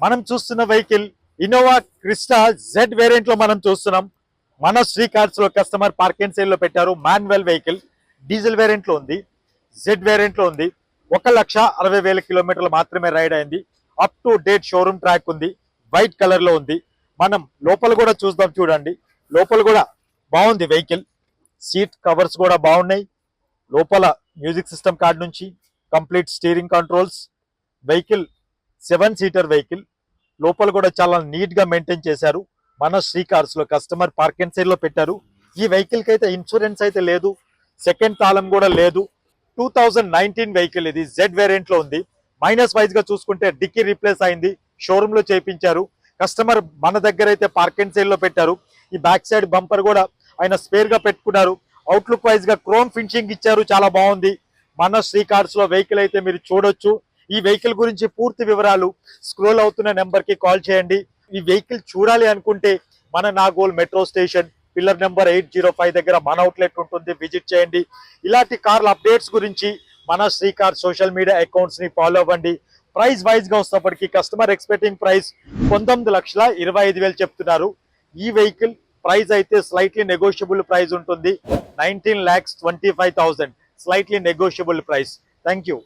మనం చూస్తున్న vehicle Innova Crysta Z variant లో మనం చూస్తున్నాం. మన శ్రీ కార్స్ లో కస్టమర్ పార్క్ అండ్ సేల్ లో పెట్టారు. మాన్యువల్ వెహికల్ డీజిల్ వేరియంట్ లో ఉంది, జెడ్ వేరియంట్ లో ఉంది. 1,60,000 కిలోమీటర్లు మాత్రమే రైడ్ అయింది. Up to date showroom track ఉంది, వైట్ కలర్ లో ఉంది. మనం లోపల కూడా చూద్దాం. చూడండి, లోపల కూడా బాగుంది వెహికల్. సీట్ కవర్స్ కూడా బాగున్నాయి. లోపల మ్యూజిక్ సిస్టమ్ కార్డ్ నుంచి complete steering controls. Vehicle 7 seater vehicle. లోపల కూడా చాలా నీట్ గా మెయింటైన్ చేశారు. మన శ్రీ కార్స్ లో కస్టమర్ పార్క్ అండ్ సేల్ లో పెట్టారు. ఈ వెహికల్ కి అయితే ఇన్సూరెన్స్ అయితే లేదు, సెకండ్ తాళం కూడా లేదు. 2019 వెహికల్ ఇది, జెడ్ వేరియంట్ లో ఉంది. మైనస్ వైజ్ గా చూసుకుంటే డిక్కీ రీప్లేస్ అయింది, షోరూమ్ లో చేయించారు. కస్టమర్ మన దగ్గర అయితే పార్క్ అండ్ సేల్ లో పెట్టారు. ఈ బ్యాక్ సైడ్ బంపర్ కూడా ఆయన స్పేర్ గా పెట్టుకున్నారు. అవుట్లుక్ వైజ్ గా క్రోమ్ ఫినిషింగ్ ఇచ్చారు, చాలా బాగుంది. మన శ్రీ కార్స్ లో వెహికల్ అయితే మీరు చూడొచ్చు. ఈ వెహికల్ గురించి పూర్తి వివరాలు స్క్రోల్ అవుతున్న నెంబర్ కి కాల్ చేయండి. ఈ వెహికల్ చూడాలి అనుకుంటే మన Nagole metro station pillar number 805 దగ్గర మన అవుట్లెట్ ఉంటుంది, విజిట్ చేయండి. ఇలాంటి కార్ల అప్డేట్స్ గురించి మన Sri car social media accounts ని ఫాలో అవ్వండి. ప్రైస్ వైజ్ గా వస్తున్నప్పటికీ కస్టమర్ ఎక్స్పెక్టింగ్ ప్రైస్ 19,25,000 చెప్తున్నారు. ఈ వెహికల్ ప్రైస్ అయితే స్లైట్లీ నెగోషియబుల్ ప్రైస్ ఉంటుంది. 19,25,000 slightly negotiable price. Thank you.